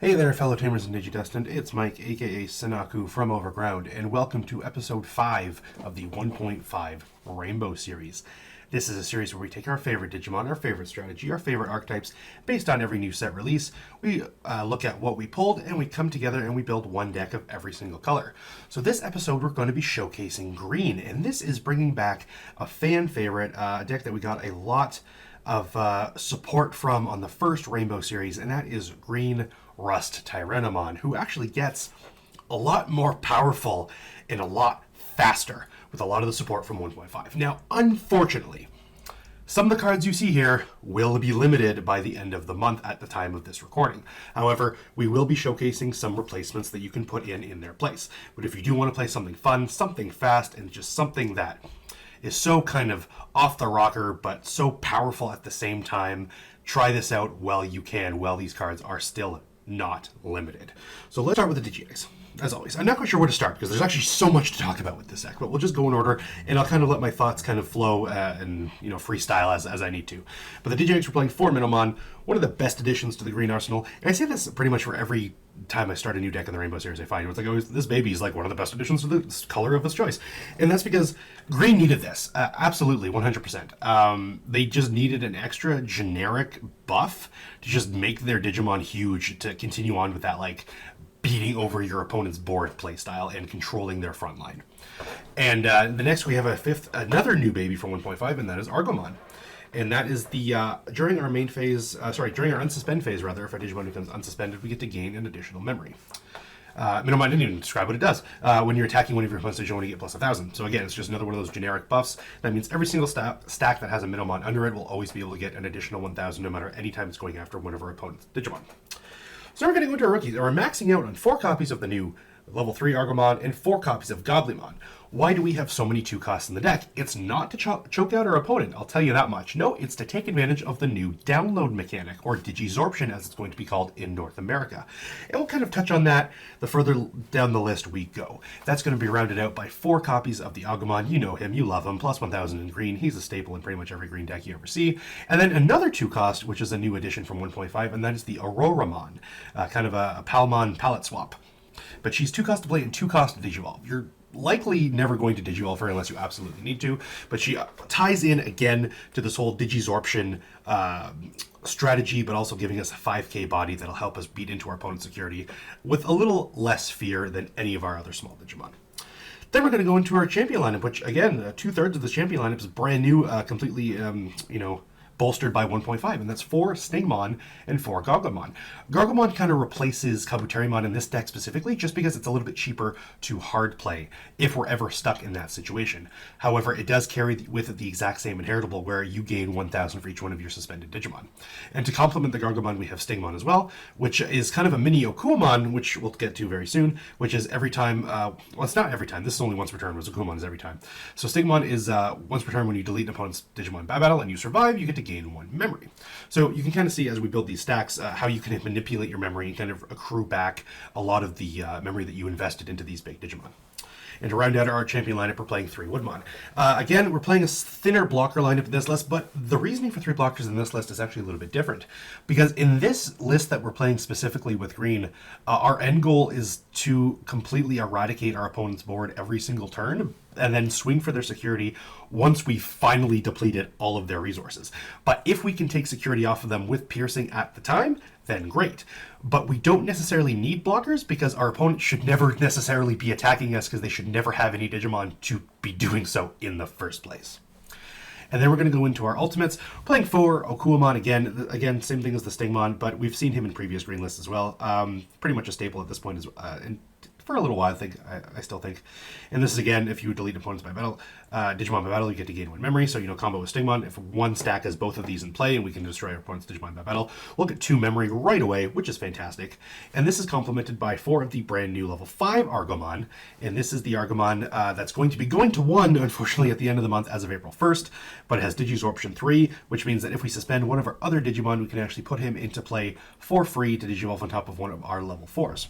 Hey there, fellow Tamers and Digidestined. It's Mike, aka Sinaku from Overground, and welcome to episode 5 of the 1.5 Rainbow series. This is a series where we take our favorite Digimon, our favorite strategy, our favorite archetypes, based on every new set release. We look at what we pulled, and we come together and we build one deck of every single color. So this episode, we're going to be showcasing green, and this is bringing back a fan favorite, a deck that we got a lot of support from on the first Rainbow series, and that is green RustTyrannomon, who actually gets a lot more powerful and a lot faster with a lot of the support from 1.5. Now, unfortunately, some of the cards you see here will be limited by the end of the month at the time of this recording. However, we will be showcasing some replacements that you can put in their place. But if you do want to play something fun, something fast, and just something that is so kind of off the rocker but so powerful at the same time, try this out while you can, while these cards are still not limited. So let's start with the DGX. As always, I'm not quite sure where to start because there's actually so much to talk about with this deck, but we'll just go in order and I'll kind of let my thoughts kind of flow and freestyle as I need to. But the DGX, we're playing 4 Minimon, one of the best additions to the green arsenal, and I say this pretty much for every time I start a new deck in the Rainbow series I find. It's like, oh, this baby is like one of the best additions to the color of its choice. And that's because green needed this. Absolutely, 100%. They just needed an extra generic buff to just make their Digimon huge, to continue on with that, like, beating over your opponent's board playstyle and controlling their front line. And the next we have another new baby from 1.5, and that is Argomon. And that is the, during our during our unsuspend phase, rather, if our Digimon becomes unsuspended, we get to gain an additional memory. Minimon didn't even describe what it does. When you're attacking one of your opponent's Digimon, you get plus 1,000. So again, it's just another one of those generic buffs. That means every single stack that has a Minimon under it will always be able to get an additional 1,000 no matter any time it's going after one of our opponent's Digimon. So we're going to go into our rookies. We're maxing out on 4 copies of the new level 3 Argomon and 4 copies of Goblimon. Why do we have so many 2 costs in the deck? It's not to choke out our opponent, I'll tell you that much. No, it's to take advantage of the new download mechanic, or Digizorption as it's going to be called in North America. And we'll kind of touch on that the further down the list we go. That's going to be rounded out by 4 copies of the Agumon. You know him, you love him, plus 1,000 in green. He's a staple in pretty much every green deck you ever see. And then another 2 cost, which is a new addition from 1.5, and that is the Auroramon, kind of a Palmon palette swap. But she's 2 cost to play and 2 cost to Digivolve. You're likely never going to Digivolve her unless you absolutely need to, but she ties in again to this whole Digizorption strategy, but also giving us a 5k body that'll help us beat into our opponent's security with a little less fear than any of our other small Digimon. Then we're going to go into our champion lineup, which again, 2/3 of the champion lineup is brand new, completely, bolstered by 1.5, and that's 4 Stingmon and 4 Gargomon. Gargomon kind of replaces Kabuterimon in this deck specifically, just because it's a little bit cheaper to hard play if we're ever stuck in that situation. However, it does carry with it the exact same inheritable, where you gain 1,000 for each one of your suspended Digimon. And to complement the Gargomon, we have Stingmon as well, which is kind of a mini Okuamon, which we'll get to very soon, which is every time, well, it's not every time, this is only once per turn, whereas Okuamon is every time. So Stingmon is once per turn when you delete an opponent's Digimon by battle and you survive, you get to gain 1 memory. So you can kind of see as we build these stacks how you can manipulate your memory and kind of accrue back a lot of the memory that you invested into these big Digimon. And to round out our champion lineup, we're playing 3 Woodmon. Again, we're playing a thinner blocker lineup in this list, but the reasoning for 3 blockers in this list is actually a little bit different. Because in this list that we're playing specifically with green, our end goal is to completely eradicate our opponent's board every single turn, and then swing for their security once we finally depleted all of their resources. But if we can take security off of them with piercing at the time, then great. But we don't necessarily need blockers, because our opponent should never necessarily be attacking us, because they should never have any Digimon to be doing so in the first place. And then we're going to go into our ultimates, playing 4 Okuamon again, same thing as the Stingmon, but we've seen him in previous green lists as well. Pretty much a staple at this point, for a little while, I still think. And this is, again, if you delete opponents by battle, Digimon by battle, you get to gain 1 memory. So, combo with Stingmon, if one stack has both of these in play and we can destroy our opponent's Digimon by battle, we'll get 2 memory right away, which is fantastic. And this is complemented by 4 of the brand new level 5 Argomon. And this is the Argomon that's going to be going to 1, unfortunately, at the end of the month as of April 1st. But it has Digizorption 3, which means that if we suspend one of our other Digimon, we can actually put him into play for free to Digivolve on top of one of our level 4s.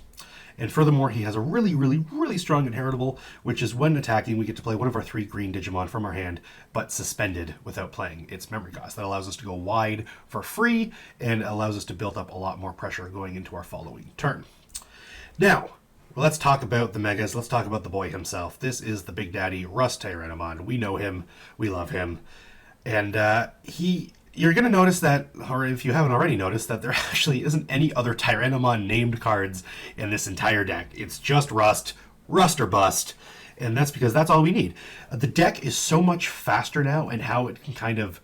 And furthermore, he has a really, really, really strong inheritable, which is when attacking, we get to play one of our 3 green Digimon from our hand, but suspended without playing its memory cost. That allows us to go wide for free and allows us to build up a lot more pressure going into our following turn. Now, let's talk about the Megas. Let's talk about the boy himself. This is the Big Daddy, RustTyrannomon. We know him. We love him. And you're going to notice that, or if you haven't already noticed, that there actually isn't any other Tyrannomon named cards in this entire deck. It's just Rust, Rust or Bust, and that's because that's all we need. The deck is so much faster now and how it can kind of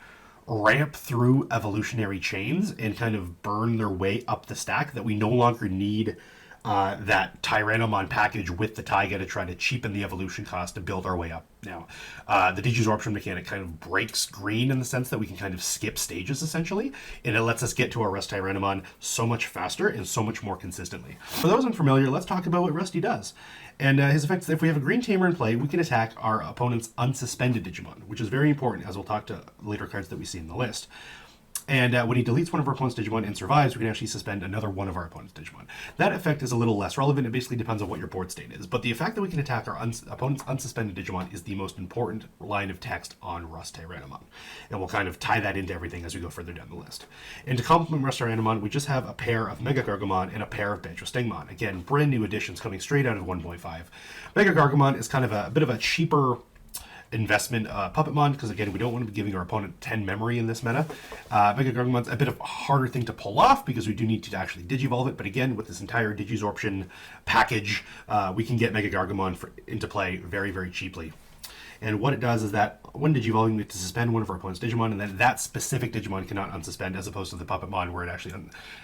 ramp through evolutionary chains and kind of burn their way up the stack that we no longer need that Tyrannomon package with the Taiga to try to cheapen the evolution cost to build our way up. Now, the Digisorption mechanic kind of breaks green in the sense that we can kind of skip stages, essentially, and it lets us get to our RustTyrannomon so much faster and so much more consistently. For those unfamiliar, let's talk about what Rusty does. And his effect is if we have a green Tamer in play, we can attack our opponent's unsuspended Digimon, which is very important, as we'll talk to later cards that we see in the list. And when he deletes one of our opponent's Digimon and survives, we can actually suspend another one of our opponent's Digimon. That effect is a little less relevant. It basically depends on what your board state is. But the fact that we can attack our opponent's unsuspended Digimon is the most important line of text on RustTyrannomon. And we'll kind of tie that into everything as we go further down the list. And to complement RustTyrannomon, we just have a pair of Mega Gargomon and a pair of Bancho Stingmon. Again, brand new additions coming straight out of 1.5. Mega Gargomon is kind of a bit of a cheaper investment Puppetmon, because again, we don't want to be giving our opponent 10 memory in this meta. Mega Gargomon's a bit of a harder thing to pull off because we do need to actually Digivolve it, but again, with this entire Digisorption package, we can get Mega Gargomon into play very, very cheaply. And what it does is that when Digivolving, we have to suspend one of our opponent's Digimon, and then that specific Digimon cannot unsuspend, as opposed to the Puppetmon, where it actually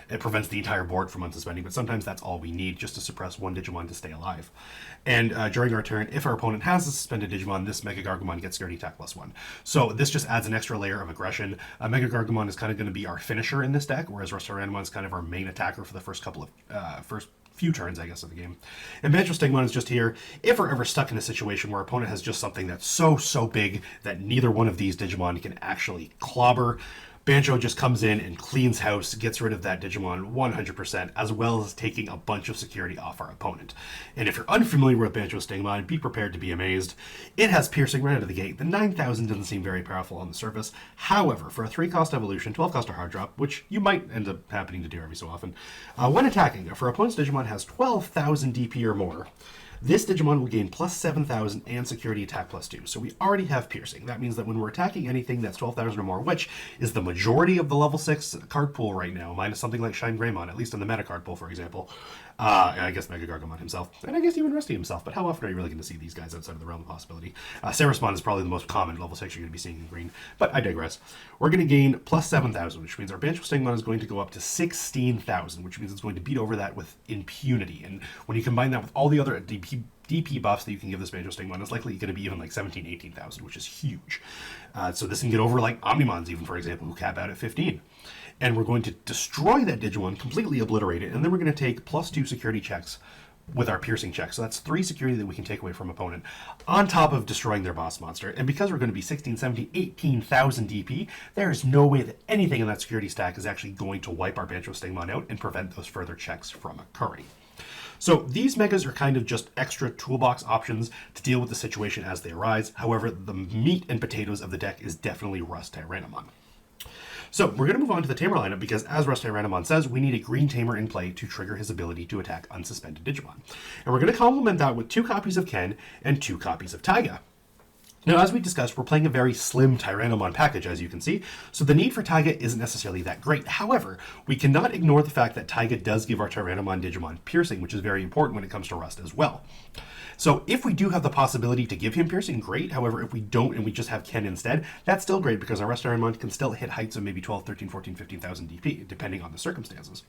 it prevents the entire board from unsuspending. But sometimes that's all we need, just to suppress one Digimon to stay alive. And during our turn, if our opponent has a suspended Digimon, this Mega Gargomon gets Sturdy Attack +1. So this just adds an extra layer of aggression. Mega Gargomon is kind of going to be our finisher in this deck, whereas RustTyrannomon is kind of our main attacker for the first few turns, I guess, of the game. And Bancho Stingmon is just here if we're ever stuck in a situation where our opponent has just something that's so big that neither one of these Digimon can actually clobber. Bancho just comes in and cleans house, gets rid of that Digimon 100%, as well as taking a bunch of security off our opponent. And if you're unfamiliar with Bancho Stingmon, be prepared to be amazed. It has piercing right out of the gate. The 9,000 doesn't seem very powerful on the surface. However, for a 3-cost evolution, 12-cost or hard drop, which you might end up happening to do every so often, when attacking, if our opponent's Digimon has 12,000 DP or more, this Digimon will gain plus 7,000 and security attack +2. So we already have piercing. That means that when we're attacking anything that's 12,000 or more, which is the majority of the level 6 card pool right now, minus something like Shine Greymon, at least in the meta card pool, for example. I guess Mega Gargomon himself, and I guess even Rusty himself, but how often are you really going to see these guys outside of the realm of possibility? Sarismon is probably the most common level 6 you're going to be seeing in green, but I digress. We're going to gain plus 7,000, which means our Bancho Stingmon is going to go up to 16,000, which means it's going to beat over that with impunity. And when you combine that with all the other DP buffs that you can give this Bancho Stingmon, it's likely going to be even like 17,000, 18,000, which is huge. So this can get over like Omnimons, even, for example, who cap out at 15. And we're going to destroy that Digimon, completely obliterate it, and then we're going to take +2 security checks with our piercing check. So that's 3 security that we can take away from opponent, on top of destroying their boss monster. And because we're going to be 16, 17, 18,000 DP, there is no way that anything in that security stack is actually going to wipe our Bancho Stingmon out and prevent those further checks from occurring. So these megas are kind of just extra toolbox options to deal with the situation as they arise. However, the meat and potatoes of the deck is definitely RustTyrannomon. So we're going to move on to the Tamer lineup because, as RustTyrannomon says, we need a green Tamer in play to trigger his ability to attack unsuspended Digimon. And we're going to complement that with 2 copies of Ken and 2 copies of Taiga. Now, as we discussed, we're playing a very slim Tyrannomon package, as you can see, so the need for Taiga isn't necessarily that great. However, we cannot ignore the fact that Taiga does give our Tyrannomon Digimon piercing, which is very important when it comes to Rust as well. So if we do have the possibility to give him piercing, great. However, if we don't and we just have Ken instead, that's still great because our RustTyrannomon can still hit heights of maybe 12, 13, 14, 15,000 DP, depending on the circumstances.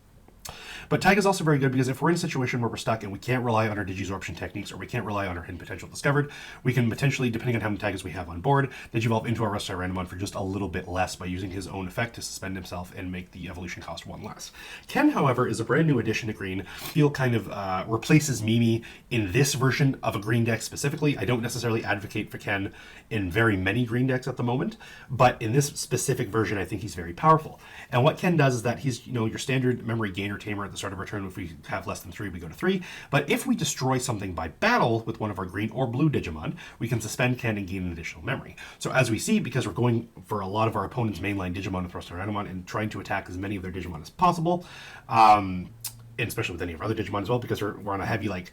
But Taiga is also very good because if we're in a situation where we're stuck and we can't rely on our Digisorption techniques or we can't rely on our hidden potential discovered, we can potentially, depending on how many Taigas we have on board, Digivolve into our RustTyrannomon for just a little bit less by using his own effect to suspend himself and make the evolution cost 1 less. Ken, however, is a brand new addition to green. Feel kind of replaces Mimi in this version of a green deck specifically. I don't necessarily advocate for Ken in very many green decks at the moment, but in this specific version, I think he's very powerful. And what Ken does is that he's, your standard memory gainer Tamer at the the start of our turn. If we have less than 3, we go to 3. But if we destroy something by battle with one of our green or blue Digimon, we can suspend, can, and gain an additional memory. So as we see, because we're going for a lot of our opponent's mainline Digimon with RustTyrannomon and trying to attack as many of their Digimon as possible, and especially with any of our other Digimon as well, because we're on a heavy, like,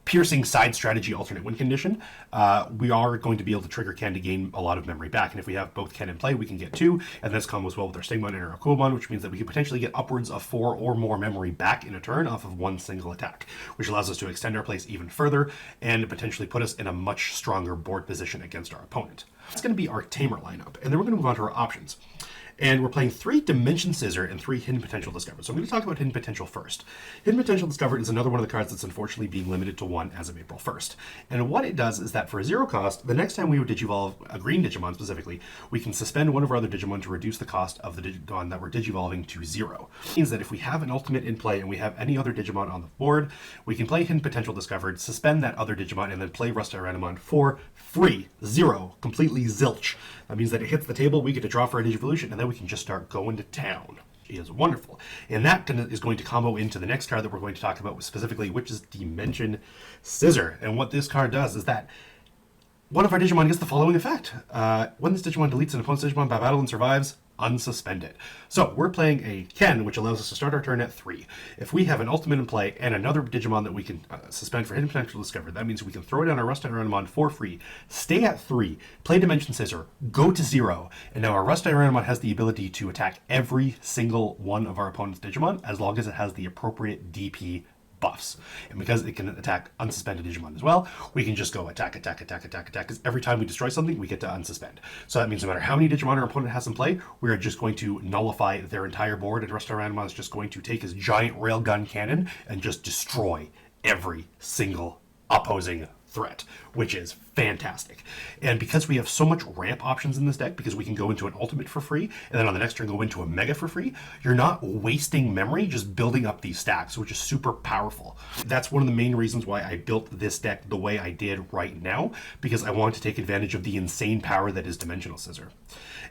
piercing side strategy alternate win condition, we are going to be able to trigger Ken to gain a lot of memory back. And if we have both Ken in play, we can get 2, and this combos well with our Stigmon and our Aquabon, which means that we can potentially get upwards of 4 or more memory back in a turn off of one single attack, which allows us to extend our plays even further and potentially put us in a much stronger board position against our opponent. It's going to be our Tamer lineup, and then we're going to move on to our options. And we're playing 3 Dimension Scissor and 3 Hidden Potential Discovered. So I'm going to talk about Hidden Potential first. Hidden Potential Discovered is another one of the cards that's unfortunately being limited to 1 as of April 1st. And what it does is that for 0 cost, the next time we would Digivolve a green Digimon specifically, we can suspend one of our other Digimon to reduce the cost of the Digimon that we're Digivolving to 0. It means that if we have an ultimate in play and we have any other Digimon on the board, we can play Hidden Potential Discovered, suspend that other Digimon, and then play RustTyrannomon for free. 0. Completely zilch. That means that it hits the table, we get to draw for a Digivolution, and then we can just start going to town. It is wonderful. And that is going to combo into the next card that we're going to talk about specifically, which is Dimension Scissor. And what this card does is that one of our Digimon gets the following effect. When this Digimon deletes an opponent's Digimon by battle and survives, unsuspend it. So we're playing a Ken, which allows us to start our turn at 3. If we have an ultimate in play and another Digimon that we can suspend for Hidden Potential Discovered, that means we can throw it on our RustTyrannomon for free, stay at 3, play Dimension Scissor, go to 0, and now our RustTyrannomon has the ability to attack every single one of our opponent's Digimon as long as it has the appropriate DP buffs. And because it can attack unsuspended Digimon as well, we can just go attack, because every time we destroy something, we get to unsuspend. So that means no matter how many Digimon our opponent has in play, we are just going to nullify their entire board, and RustTyrannomon is just going to take his giant railgun cannon and just destroy every single opposing threat, which is fantastic. And because we have so much ramp options in this deck, because we can go into an ultimate for free, and then on the next turn go into a mega for free, you're not wasting memory just building up these stacks, which is super powerful. That's one of the main reasons why I built this deck the way I did right now, because I want to take advantage of the insane power that is Dimensional Scissor.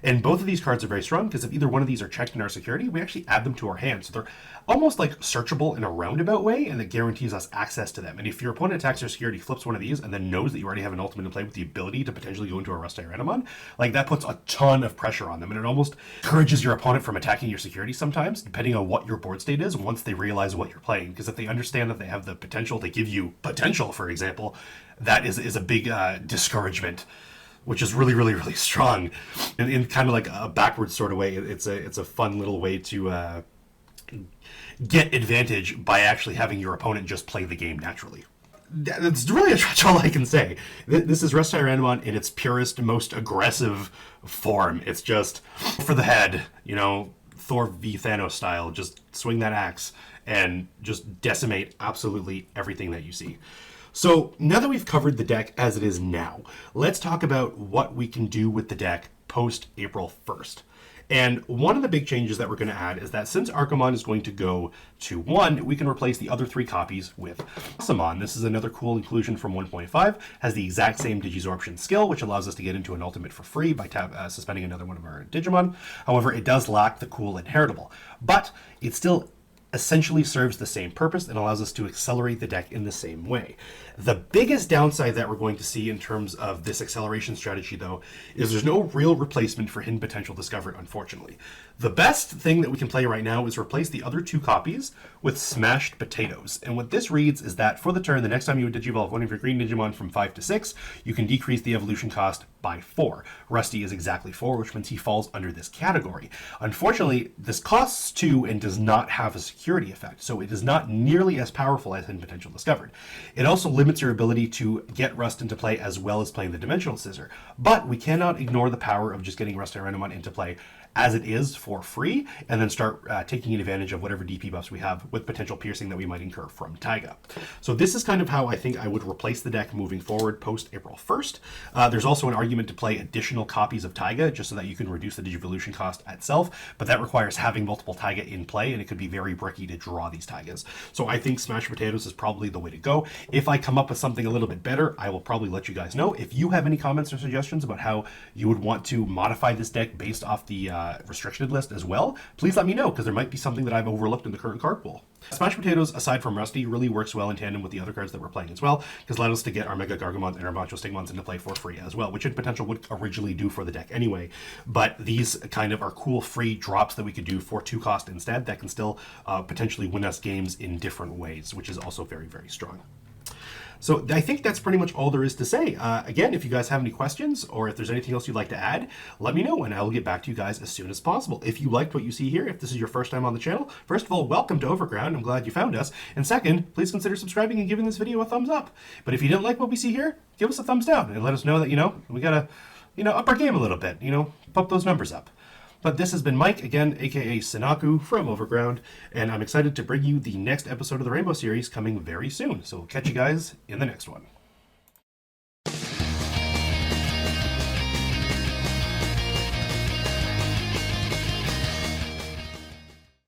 And both of these cards are very strong, because if either one of these are checked in our security, we actually add them to our hand. So they're almost like searchable in a roundabout way, and it guarantees us access to them. And if your opponent attacks your security, flips one of these, and then knows that you already have an ultimate in play with the ability to potentially go into a RustTyrannomon, like that puts a ton of pressure on them, and it almost encourages your opponent from attacking your security sometimes, depending on what your board state is, once they realize what you're playing. Because if they understand that they have the potential to give you potential, for example, that is a big discouragement, which is really, really, really strong. In kind of like a backwards sort of way, it's a fun little way to get advantage by actually having your opponent just play the game naturally. That's really all I can say. This is RustTyrannomon in its purest, most aggressive form. It's just for the head, Thor v Thanos style. Just swing that axe and just decimate absolutely everything that you see. So now that we've covered the deck as it is now, let's talk about what we can do with the deck post April 1st. And one of the big changes that we're going to add is that since Arcomon is going to go to 1, we can replace the other 3 copies with Awesomon. This is another cool inclusion from 1.5, has the exact same Digisorption skill, which allows us to get into an ultimate for free by suspending another one of our Digimon. However, it does lack the cool inheritable, but it still essentially serves the same purpose and allows us to accelerate the deck in the same way. The biggest downside that we're going to see in terms of this acceleration strategy, though, is there's no real replacement for Hidden Potential Discovered, unfortunately. The best thing that we can play right now is replace the other 2 copies with Smashed Potatoes. And what this reads is that for the turn, the next time you Digivolve one of your green Digimon from 5 to 6, you can decrease the evolution cost by 4. Rusty is exactly 4, which means he falls under this category. Unfortunately, this costs 2 and does not have a security effect, so it is not nearly as powerful as Hidden Potential Discovered. It also limits your ability to get Rust into play as well as playing the Dimensional Scissor, but we cannot ignore the power of just getting RustTyrannomon into play as it is for free, and then start taking advantage of whatever DP buffs we have with potential piercing that we might incur from Taiga. So this is kind of how I think I would replace the deck moving forward post April 1st. There's also an argument to play additional copies of Taiga just so that you can reduce the Digivolution cost itself, but that requires having multiple Taiga in play, and it could be very bricky to draw these Taigas. So I think Smash Potatoes is probably the way to go. If I come up with something a little bit better, I will probably let you guys know. If you have any comments or suggestions about how you would want to modify this deck based off the restricted list as well, please let me know, because there might be something that I've overlooked in the current card pool. Smash Potatoes, aside from Rusty, really works well in tandem with the other cards that we're playing as well, because it allowed us to get our Mega Gargamons and our Macho Stigmons into play for free as well, which in potential would originally do for the deck anyway. But these kind of are cool free drops that we could do for 2 cost instead that can still potentially win us games in different ways, which is also very, very strong. So I think that's pretty much all there is to say. Again, if you guys have any questions or if there's anything else you'd like to add, let me know and I will get back to you guys as soon as possible. If you liked what you see here, if this is your first time on the channel, first of all, welcome to Overground. I'm glad you found us. And second, please consider subscribing and giving this video a thumbs up. But if you didn't like what we see here, give us a thumbs down and let us know that, we gotta, up our game a little bit, pump those numbers up. But this has been Mike, again, aka Sinaku from Overground, and I'm excited to bring you the next episode of the Rainbow series coming very soon. So we'll catch you guys in the next one.